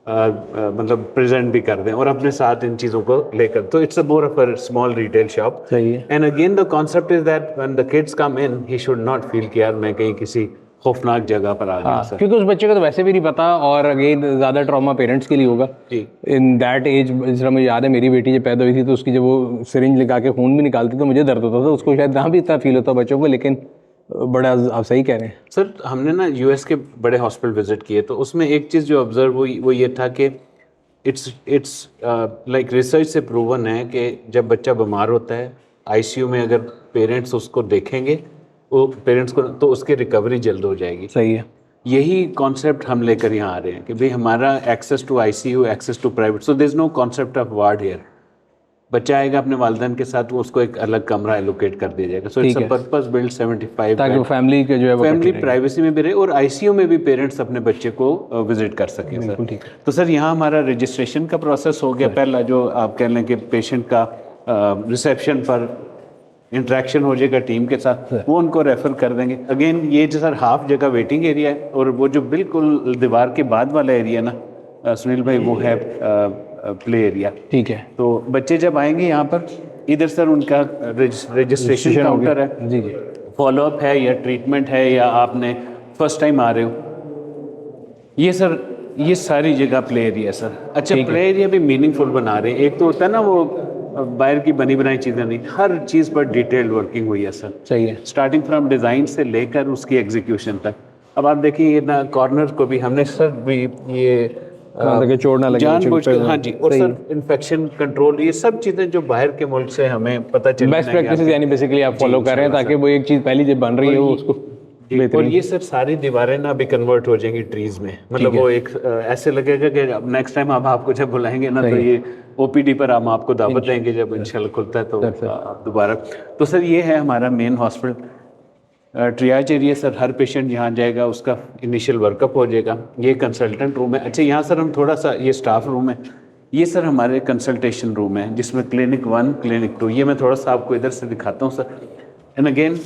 C: मतलब प्रेजेंट भी कर दें और अपने साथ इन चीज़ों को लेकर। तो it's a more of a small retail shop.
B: सही है।
C: And again the concept is that when the kids come in, he should not feel कि यार मैं कहीं किसी खौफनाक जगह पर आ गया सर।
B: क्योंकि उस बच्चे को तो वैसे भी नहीं पता, और अगेन ज़्यादा ट्रॉमा पेरेंट्स के लिए होगा इन दैट एज। जिस तरह मुझे याद है मेरी बेटी जब पैदा हुई थी तो उसकी जब वो सिरिंज लगा के खून भी निकालती तो मुझे दर्द होता था, उसको शायद ना भी इतना फील होता बच्चों को। लेकिन बड़ा आप सही कह रहे हैं
C: सर। हमने ना यूएस के बड़े हॉस्पिटल विजिट किए, तो उसमें एक चीज़ जो ऑब्जर्व हुई वो ये था कि इट्स लाइक रिसर्च से प्रूवन है कि जब बच्चा बीमार होता है आईसीयू में, अगर पेरेंट्स उसको देखेंगे, वो पेरेंट्स को, तो उसकी रिकवरी जल्द हो जाएगी।
B: सही है।
C: यही कॉन्सेप्ट हम लेकर यहाँ आ रहे हैं कि भाई हमारा access to ICU, access to private, so there is no concept of ward here. बच्चा आएगा अपने वालिदैन के साथ, वो उसको एक अलग कमरा एलोकेट कर दिया जाएगा। So it's a purpose build 75
B: ताकि फैमिली के जो है
C: फैमिली प्राइवेसी में भी रहे और आईसीयू में भी पेरेंट्स अपने बच्चे को विजिट कर सकें सर। तो सर यहाँ हमारा रजिस्ट्रेशन का प्रोसेस हो गया। पहला जो आप कह लें कि पेशेंट का रिसेप्शन पर इंटरेक्शन हो जाएगा टीम के साथ, वो उनको रेफर कर देंगे। अगेन ये जो सर हाफ जगह वेटिंग एरिया है, और वो जो बिल्कुल दीवार के बाद वाला एरिया ना सुनील भाई, वो है प्ले एरिया।
B: ठीक है।
C: तो बच्चे जब आएंगे यहाँ पर, इधर सर उनका रजिस्ट्रेशन काउंटर है,
B: जी जी,
C: फॉलोअप है या ट्रीटमेंट है या आपने फर्स्ट टाइम आ रहे हो, ये सर ये सारी जगह प्ले एरिया सर। अच्छा, प्ले एरिया भी मीनिंगफुल बना रहे हैं। एक तो होता है ना वो बाहर की बनी बनाई चीज़ें नहीं, हर चीज़ पर डिटेल्ड वर्किंग हुई है सर।
B: सही है।
C: स्टार्टिंग फ्रॉम डिज़ाइन से लेकर उसकी एग्जीक्यूशन तक। अब आप देखिए ये ना कॉर्नर को भी हमने सर भी ये
B: चोट ना लगे
C: जानबूझ के, हाँ जी। और सर इन्फेक्शन कंट्रोल, ये सब चीज़ें जो बाहर के मुल्क से हमें पता चली,
B: बेस्ट प्रैक्टिसेस यानी बेसिकली आप फॉलो कर रहे हैं ताकि वो एक चीज़ पहली जब बन रही है वो उसको।
C: और ये सर सारी दीवारें ना अभी कन्वर्ट हो जाएंगी ट्रीज में, मतलब वो एक ऐसे लगेगा कि नेक्स्ट टाइम हम आपको जब बुलाएंगे ना, तो ये ओपीडी पर हम आपको दावत देंगे जब इंशाल्लाह खुलता है तो दोबारा। तो सर ये है हमारा main hospital triage area sir. हर पेशेंट यहाँ जाएगा, उसका इनिशियल वर्कअप हो जाएगा। ये कंसल्टेंट रूम है। अच्छा, यहाँ सर हम थोड़ा सा, ये स्टाफ रूम है, ये सर हमारे कंसल्टेशन रूम है जिसमें क्लिनिक 1 क्लिनिक 2, ये मैं थोड़ा सा आपको इधर से दिखाता हूँ सर। एंड अगेन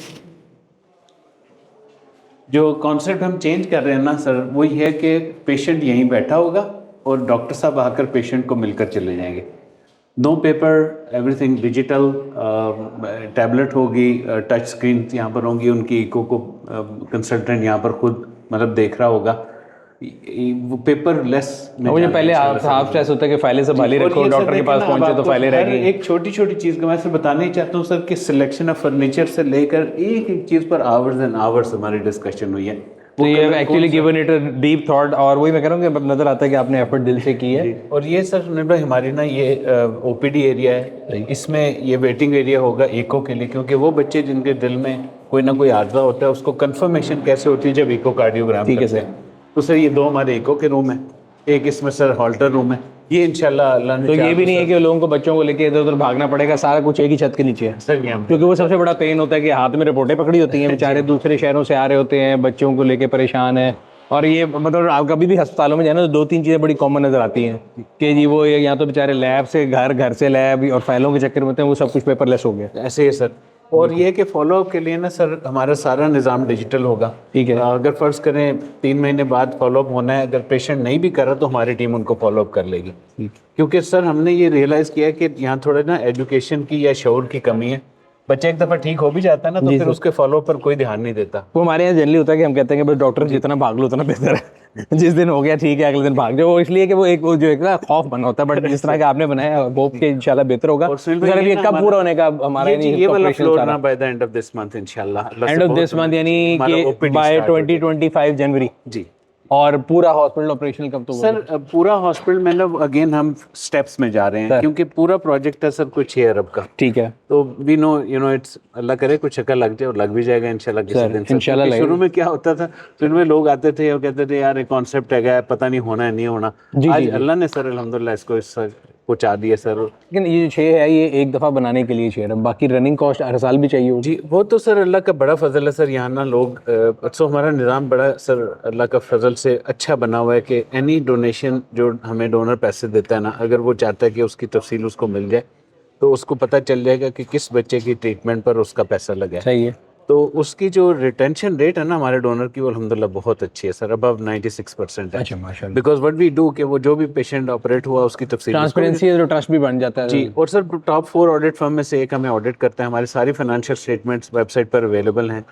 C: जो कॉन्सेप्ट हम चेंज कर रहे हैं ना सर, वो ये है कि पेशेंट यहीं बैठा होगा और डॉक्टर साहब आकर पेशेंट को मिलकर चले जाएंगे। No paper, everything digital, tablet होगी, टच स्क्रीन यहाँ पर होंगी, उनकी इको को कंसल्टेंट यहाँ पर खुद मतलब देख रहा होगा, वो पेपर लेस।
B: मुझे पहले हाफ स्ट्रेस होता है कि फाइलें संभाली रखो, डॉक्टर के पास पहुंचे तो फाइलें रह गई।
C: एक छोटी छोटी चीज़ का मैं सिर्फ बताना ही चाहता हूँ सर कि सिलेक्शन ऑफ फर्नीचर से लेकर एक एक चीज़ पर आवर्स एंड आवर्स हमारी डिस्कशन हुई है।
B: तो ये actually given it a deep thought, और वही मैं कह रहा हूँ कि नजर आता है कि आपने एफर्ट दिल से की है।
C: और ये सर निर्भय हमारी ना ये ओपीडी एरिया है, इसमें ये वेटिंग एरिया होगा इको के लिए, क्योंकि वो बच्चे जिनके दिल में कोई ना कोई आर्जा होता है उसको कंफर्मेशन कैसे होती है जब इको कार्डियोग्राम
B: ठीक है
C: करते हैं। तो सर ये 2 हमारे इको के रूम है, एक इसमें सर हॉल्टर रूम है, ये इंशाल्लाह अल्लाह ने
B: तो ये
C: चाहा
B: भी नहीं है कि लोगों को बच्चों को लेके इधर उधर भागना पड़ेगा, सारा कुछ एक ही छत के नीचे है।
C: सर ये हम
B: क्योंकि वो सबसे बड़ा पेन होता है कि हाथ में रिपोर्टें पकड़ी होती हैं, बेचारे दूसरे शहरों से आ रहे होते हैं, बच्चों को लेके परेशान है। और ये मतलब आप कभी भी अस्पतालों में जाए ना तो 2-3 चीज़ें बड़ी कॉमन नजर आती हैं कि जी वो या तो बेचारे लैब से घर, घर से लैब, और फाइलों के चक्कर में होते हैं, वो सब कुछ पेपरलेस हो गया।
C: ऐसे ही सर। और ये कि फॉलोअप के लिए ना सर हमारा सारा निज़ाम डिजिटल होगा।
B: ठीक है।
C: अगर फ़र्ज़ करें 3 महीने बाद फॉलोअप होना है, अगर पेशेंट नहीं भी कर रहा तो हमारी टीम उनको फॉलोअप कर लेगी। क्योंकि सर हमने ये रियलाइज़ किया कि यहाँ थोड़ा ना एजुकेशन की या शऊर की कमी है। बच्चा एक दफ़ा ठीक हो भी जाता है ना तो फिर उसके फॉलोअप पर कोई ध्यान नहीं देता।
B: वो हमारे यहाँ जनरली होता है कि हम कहते हैं कि बस डॉक्टर जितना भाग लो उतना बेहतर है। जिस दिन हो गया ठीक है, अगले दिन भाग जाओ। वो इसलिए कि वो एक ना खौफ बना होता है, बट जिस तरह का आपने बनाया होप के इंशाल्लाह बेहतर होगा। सर ये कब पूरा होने का हमारा
C: ये वाला फ्लोर ना by the end of this month इंशाल्लाह,
B: एंड ऑफ दिस मंथ यानी कि बाय 2025 जनवरी
C: जी।
B: और पूरा हॉस्पिटल ऑपरेशनल कब तो
C: सर पूरा हॉस्पिटल में ना अगेन हम स्टेप्स में जा रहे हैं क्योंकि पूरा प्रोजेक्ट है सर कुछ 6 अरब का।
B: ठीक है।
C: तो we know you know it's Allah करे कुछ चक्कर लग जाए और लग भी जाएगा इंशाल्लाह किसी दिन।
B: इंशाल्लाह
C: शुरू में क्या होता था तो इनमें लोग आते थे और कहते थे यार ये कॉन्सेप्ट है पता नहीं होना है नहीं होना। आज अल्लाह ने सर अल्हम्दुलिल्लाह इसको पहुंचा दिया सर।
B: लेकिन ये 6 है, ये एक दफ़ा बनाने के लिए 6 अरब, बाकी रनिंग कॉस्ट हर साल भी चाहिए होगी।
C: जी वो तो सर अल्लाह का बड़ा फजल है सर। यहाँ ना लोग तो हमारा निज़ाम बड़ा सर अल्लाह का फजल से अच्छा बना हुआ है कि एनी डोनेशन जो हमें डोनर पैसे देता है ना, अगर वो चाहता है कि उसकी तफसील उसको मिल जाए तो उसको पता चल जाएगा कि किस बच्चे की ट्रीटमेंट पर उसका पैसा लगा है।
B: सही है।
C: तो उसकी जो रिटेंशन रेट है ना हमारे डोनर की वो अल्हम्दुलिल्लाह बहुत अच्छी है सर, अबव 96% है।
B: अच्छा माशाल्लाह।
C: बिकॉज व्हाट वी डू कि वो जो भी पेशेंट ऑपरेट हुआ उसकी तफसील
B: ट्रांसपेरेंसी है तो ट्रस्ट भी बन जाता है।
C: जी। और सर टॉप 4 ऑडिट फर्म में से एक हमें ऑडिट करता है। हमारी सारी फाइनेंशियल स्टेटमेंट्स वेबसाइट पर अवेलेबल हैं।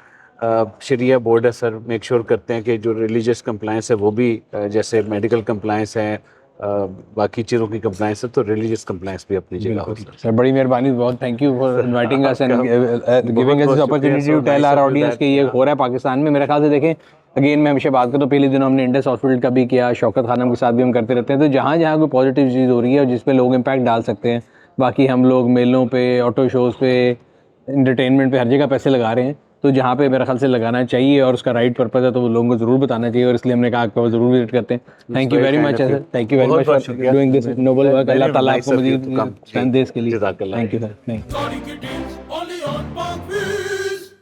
C: शरिया बोर्ड है सर, मेक श्योर करते हैं कि जो रिलीजियस कंप्लायंस है वो भी जैसे मेडिकल कंप्लायंस है, बाकी चीज़ों की कंप्लायंस है तो रिलीजियस कंप्लायंस भी अपनी जगह हो।
B: सर बड़ी मेहरबानी, बहुत thank you for inviting us and giving us this opportunity to tell our audience कि ये हो रहा है पाकिस्तान में। मेरे ख्याल से देखें अगेन मैं हमेशा बात करता हूँ, पहले दिनों हमने इंडस हॉस्पिटल का भी किया, शौकत खानम के साथ भी हम करते रहते हैं। तो जहाँ जहाँ कोई पॉजिटिव चीज़ हो रही है और जिस पे लोग इम्पैक्ट डाल सकते हैं, बाकी हम लोग मेलों पे, ऑटो शोज़ पे, इंटरटेनमेंट पे हर जगह पैसे लगा रहे हैं, तो जहाँ पे मेरे ख्याल से लगाना चाहिए और उसका राइट पर्पज़ है तो वो लोगों को ज़रूर बताना चाहिए। और इसलिए हमने कहा आपको ज़रूर विजिट करते हैं। Thank you very much sir, thank you very much for doing this noble work. Allah ताला आपको मज़ीद देश के लिए। Thank you sir.
H: Only on Parkview.